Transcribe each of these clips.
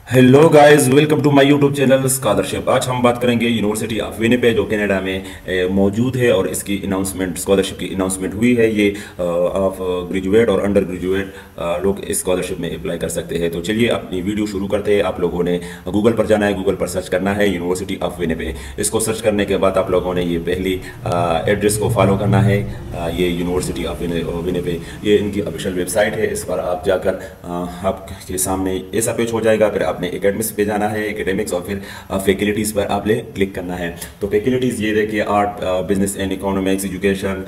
Hello guys, welcome to my YouTube channel scholarship. आज हम बात करेंगे यूनिवर्सिटी ऑफ विनिपेग जो कनाडा में मौजूद है और इसकी अनाउंसमेंट, स्कॉलरशिप की अनाउंसमेंट हुई है। ये आप ग्रेजुएट और अंडर ग्रेजुएट लोग इस स्कॉलरशिप में अप्लाई कर सकते हैं। तो चलिए अपनी वीडियो शुरू करते हैं। आप लोगों ने गूगल पर जाना है, गूगल पर सर्च करना है यूनिवर्सिटी ऑफ विनिपेग। इसको सर्च करने के बाद आप लोगों ने ये पहली एड्रेस को फॉलो करना है। ये यूनिवर्सिटी ऑफ विनिपेग, ये इनकी ऑफिशियल वेबसाइट है। इस पर आप जाकर आपके सामने ऐसा पेज हो जाएगा। फिर आपने एकेडमिक्स पे जाना है, एकेडमिक्स, और फिर फैकल्टीज पर आपने क्लिक करना है। तो फैकल्टीज ये देखिए, art, business and economics, education,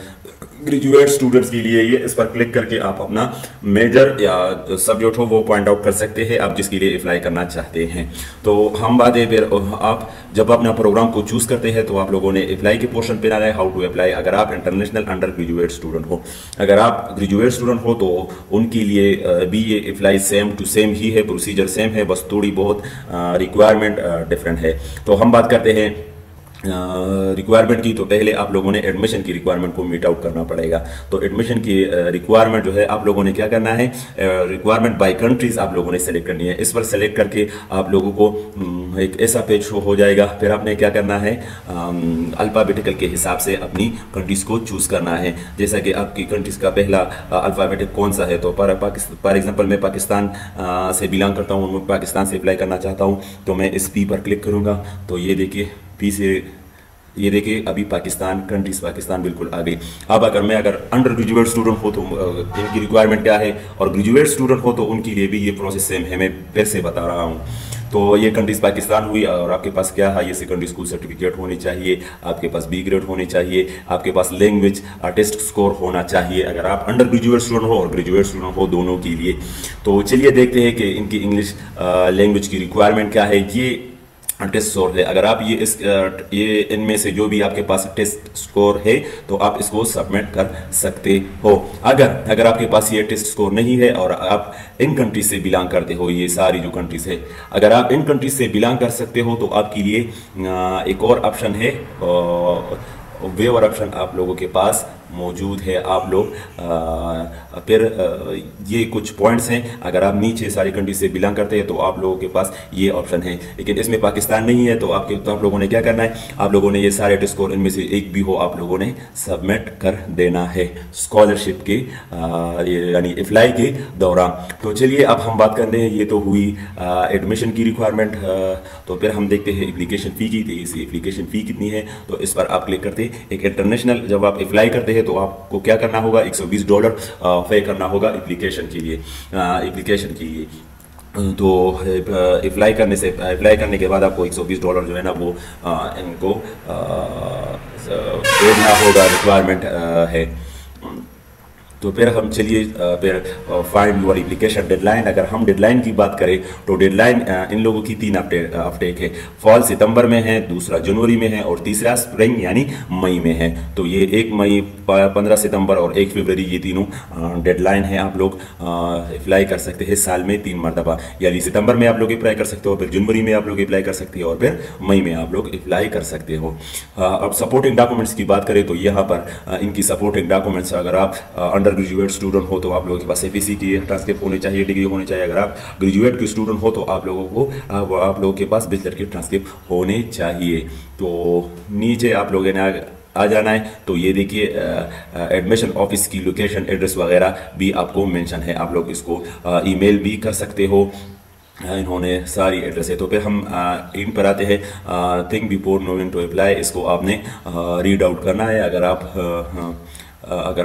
graduate students के लिए ये। इस पर क्लिक करके आप अपना मेजर या सब्जेक्ट हो वो पॉइंट आउट कर सकते हैं, आप जिसके लिए अप्लाई करना चाहते हैं। तो हम बात है, फिर आप जब अपना प्रोग्राम को चूज करते हैं तो आप लोगों ने अप्लाई के पोर्शन पे आना है, हाउ टू अप्लाई। अगर आप इंटरनेशनल अंडर ग्रेजुएट स्टूडेंट हो, अगर आप ग्रेजुएट स्टूडेंट हो तो उनके लिए भी ये अप्लाई सेम टू सेम ही है, प्रोसीजर सेम है, बस थोड़ी बहुत रिक्वायरमेंट डिफरेंट है। तो हम बात करते हैं रिक्वायरमेंट की। तो पहले आप लोगों ने एडमिशन की रिक्वायरमेंट को मीट आउट करना पड़ेगा। तो एडमिशन की रिक्वायरमेंट जो है आप लोगों ने क्या करना है, रिक्वायरमेंट बाय कंट्रीज आप लोगों ने सेलेक्ट करनी है। इस पर सेलेक्ट करके आप लोगों को एक ऐसा पेज शो हो जाएगा। फिर आपने क्या करना है, अल्फाबेटिकल के हिसाब से अपनी कंट्रीज को चूज करना है। जैसा कि आपकी कंट्रीज का पहला अल्फाबेटिक कौन सा है, तो फॉर एग्जाम्पल मैं पाकिस्तान से बिलोंग करता हूँ, मैं पाकिस्तान से अप्लाई करना चाहता हूँ। तो मैं इस पी पर क्लिक करूँगा। तो ये देखिए पी से, ये देखिए अभी पाकिस्तान, कंट्रीज पाकिस्तान बिल्कुल आ गई। अब अगर अंडर ग्रेजुएट स्टूडेंट हो तो इनकी रिक्वायरमेंट क्या है, और ग्रेजुएट स्टूडेंट हो तो उनके लिए भी ये प्रोसेस सेम है। मैं फिर से बता रहा हूँ। तो ये कंट्रीज पाकिस्तान हुई, और आपके पास क्या है, ये सेकेंडरी स्कूल सर्टिफिकेट होनी चाहिए, आपके पास बी ग्रेड होनी चाहिए, आपके पास लैंग्वेज टेस्ट स्कोर होना चाहिए अगर आप अंडर ग्रेजुएट स्टूडेंट हो और ग्रेजुएट स्टूडेंट हो, दोनों के लिए। तो चलिए देखते हैं कि इनकी इंग्लिश लैंग्वेज की रिक्वायरमेंट क्या है। ये टेस्ट स्कोर है। अगर आप ये इनमें से जो भी आपके पास टेस्ट स्कोर है तो आप इसको सबमिट कर सकते हो। अगर आपके पास ये टेस्ट स्कोर नहीं है और आप इन कंट्रीज से बिलोंग करते हो, ये सारी जो कंट्रीज है, अगर आप इन कंट्रीज से बिलोंग कर सकते हो तो आपके लिए एक और ऑप्शन है, वेवर ऑप्शन आप लोगों के पास मौजूद है। आप लोग फिर ये कुछ पॉइंट्स हैं। अगर आप नीचे सारी कंट्री से बिलोंग करते हैं तो आप लोगों के पास ये ऑप्शन है, लेकिन इसमें पाकिस्तान नहीं है। तो आप लोगों ने क्या करना है, आप लोगों ने ये सारे टेस्ट स्कोर इनमें से एक भी हो आप लोगों ने सबमिट कर देना है स्कॉलरशिप के यानी अप्लाई के दौरान। तो चलिए अब हम बात करते हैं, ये तो हुई एडमिशन की रिक्वायरमेंट। तो फिर हम देखते हैं एप्लीकेशन फ़ी की। इसी एप्लीकेशन फ़ी कितनी है, तो इस पर आप क्लिक करते हैं। एक इंटरनेशनल जब आप अप्लाई करते हैं तो आपको क्या करना होगा, $120 पे करना होगा एप्लीकेशन के लिए। तो अप्लाई करने के बाद आपको $120 जो है ना वो इनको देना होगा, रिक्वायरमेंट है। तो फिर हम चलिए फिर फाइंड योर एप्लीकेशन डेडलाइन। अगर हम डेडलाइन की बात करें तो डेडलाइन इन लोगों की 3 अपडेट है। फॉल सितंबर में है, दूसरा जनवरी में है, और तीसरा स्प्रिंग यानी मई में है। तो ये 1 मई, 15 सितंबर और 1 फरवरी, ये तीनों डेडलाइन है। आप लोग अप्लाई कर सकते हैं साल में 3 मरतबा, यानी सितंबर में आप लोग अप्लाई कर सकते हो, फिर जनवरी में आप लोग अप्लाई कर सकते हो, और फिर मई में आप लोग अप्लाई कर सकते हो। अब सपोर्टिंग डॉक्यूमेंट्स की बात करें तो यहाँ पर इनकी सपोर्टिंग डॉक्यूमेंट्स, अगर आप ग्रेजुएट स्टूडेंट हो तो आप लोगों के पास एफएससी की ट्रांसक्रिप्ट होनी चाहिए, डिग्री होनी चाहिए। अगर आप ग्रेजुएट के स्टूडेंट हो तो आप लोगों के पास बैचलर की ट्रांसक्रिप्ट होने चाहिए। तो नीचे आप लोगों ने आ जाना है। तो ये देखिए एडमिशन ऑफिस की लोकेशन, एड्रेस वगैरह भी आपको मेंशन है। आप लोग इसको ईमेल भी कर सकते हो, इन्होंने सारी एड्रेस है। तो फिर हम इन पर आते हैं, think before knowing to apply. इसको आपने रीड आउट करना है अगर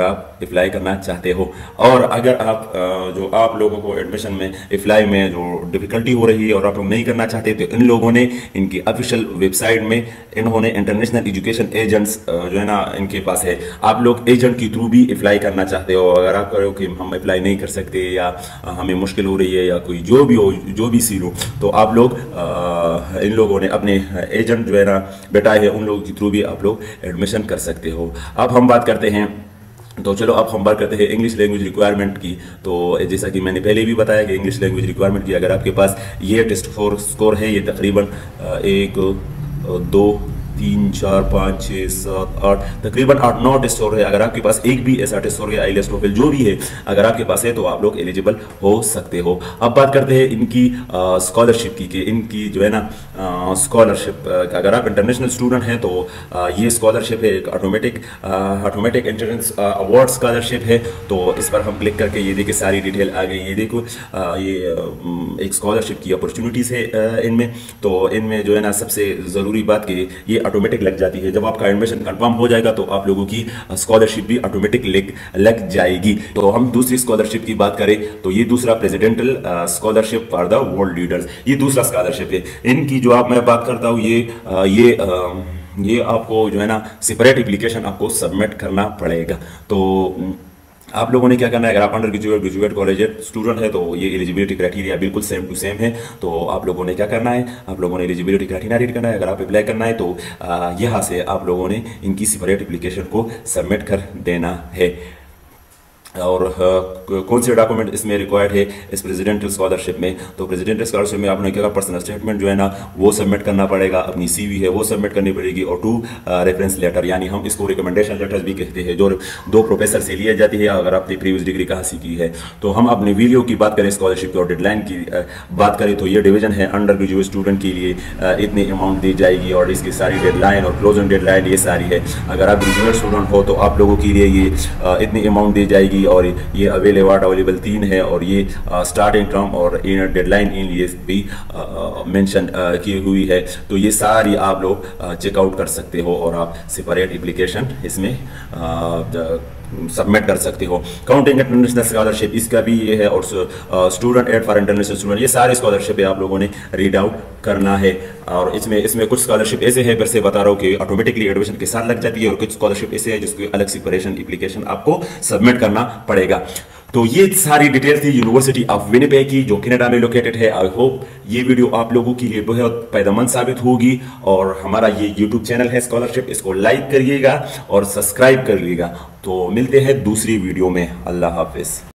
आप अप्लाई करना चाहते हो। और अगर आप लोगों को एडमिशन में अप्लाई में जो डिफिकल्टी हो रही है और आप लोग नहीं करना चाहते, तो इन लोगों ने इनकी ऑफिशियल वेबसाइट में इन्होंने इंटरनेशनल एजुकेशन एजेंट्स जो है ना इनके पास है। आप लोग एजेंट के थ्रू भी अप्लाई करना चाहते हो, अगर आप करो कि हम अप्लाई नहीं कर सकते या हमें मुश्किल हो रही है या कोई जो भी सीन हो, तो आप लोग इन लोगों ने अपने एजेंट जो है ना बैठाए हैं, उन लोगों के थ्रू भी आप लोग एडमिशन कर सकते हो। अब हम बात करते हैं, तो चलो अब हम बात करते हैं इंग्लिश लैंग्वेज रिक्वायरमेंट की। तो जैसा कि मैंने पहले भी बताया कि इंग्लिश लैंग्वेज रिक्वायरमेंट की, अगर आपके पास ये टेस्ट स्कोर है, ये तकरीबन 1, 2, 3 4 5 6 7 8 तकरीबन 8-9 टेस्ट स्कोर है। अगर आपके पास एक भी ऐसा टेस्ट स्कोर या आईएलटीएस टोफल जो भी है अगर आपके पास है तो आप लोग एलिजिबल हो सकते हो। अब बात करते हैं इनकी स्कॉलरशिप की, कि इनकी जो है ना स्कॉलरशिप, अगर आप इंटरनेशनल स्टूडेंट हैं तो ये स्कॉलरशिप है एक ऑटोमेटिक एंट्रेंस अवार्ड स्कॉलरशिप है। तो इस पर हम क्लिक करके ये देखिए सारी डिटेल आ गई। ये देखो ये एक स्कॉलरशिप की अपॉर्चुनिटीज है इनमें। तो इनमें जो है ना सबसे ज़रूरी बात कि ये ऑटोमेटिक लग जाती है। जब आपका एडमिशन कंफर्म हो जाएगा तो आप लोगों की स्कॉलरशिप भी ऑटोमेटिक लग जाएगी। तो हम दूसरी स्कॉलरशिप की बात करें तो ये दूसरा presidential scholarship for the world leaders, ये दूसरा स्कॉलरशिप है। इनकी जो आप मैं बात करता हूँ ये आपको जो है ना सेपरेट एप्लीकेशन आपको सबमिट करना पड़ेगा। तो आप लोगों ने क्या करना है, अगर आप अंडर ग्रेजुएट कॉलेज स्टूडेंट है तो ये एलिजिबिलिटी क्राइटेरिया बिल्कुल सेम टू सेम है। तो आप लोगों ने क्या करना है, आप लोगों ने एलिजिबिलिटी क्राइटेरिया रीड करना है। अगर आप अप्लाई करना है तो यहाँ से आप लोगों ने इनकी सेपरेट एप्लीकेशन को सबमिट कर देना है। और कौन से डॉक्यूमेंट इसमें रिक्वायर्ड है इस प्रेसिडेंटल स्कॉलरशिप में, तो प्रेसिडेंटल स्कॉलरशिप में आपने क्या पर्सनल स्टेटमेंट जो है ना वो सबमिट करना पड़ेगा, अपनी सीवी है वो सबमिट करनी पड़ेगी, और 2 रेफरेंस लेटर, यानी हम इसको रिकमेंडेशन लेटर्स भी कहते हैं, जो 2 प्रोफेसर से लिया जाती है अगर आपने प्रीवियस डिग्री कहाँ से की है। तो हम अपने वीडियो की बात करें स्कॉलरशिप की और डेडलाइन की बात करें तो ये डिवीजन है अंडर ग्रेजुएट स्टूडेंट के लिए इतनी अमाउंट दी जाएगी और इसकी सारी डेडलाइन और क्लोजिंग डेडलाइन ये सारी है। अगर आप ग्रेजुएट स्टूडेंट हो तो आप लोगों के लिए ये इतनी अमाउंट दी जाएगी और ये अवेलेबल 3 है, और ये स्टार्टिंग टर्म और डेडलाइन इन ये भी मेंशन की हुई है। तो ये सारी आप लोग चेकआउट कर सकते हो और आप सेपरेट एप्लीकेशन इसमें सबमिट कर सकते हो। काउंटिंग इंटरनेशनल स्कॉलरशिप इसका भी ये है, और student aid for international student, ये सारे स्कॉलरशिप है आप लोगों ने रीड आउट करना है। और इसमें कुछ स्कॉलरशिप ऐसे है, फिर से बता रहा हूँ कि ऑटोमेटिकली एडमिशन के साथ लग जाती है, और कुछ स्कॉलरशिप ऐसे है जिसको अलग सेपरेशन एप्लीकेशन आपको सबमिट करना पड़ेगा। तो ये सारी डिटेल थी यूनिवर्सिटी ऑफ विनिपेग की जो कनाडा में लोकेटेड है। आई होप ये वीडियो आप लोगों के लिए बहुत फायदेमंद साबित होगी, और हमारा ये यूट्यूब चैनल है स्कॉलरशिप, इसको लाइक करिएगा और सब्सक्राइब करिएगा। तो मिलते हैं दूसरी वीडियो में। अल्लाह हाफिज।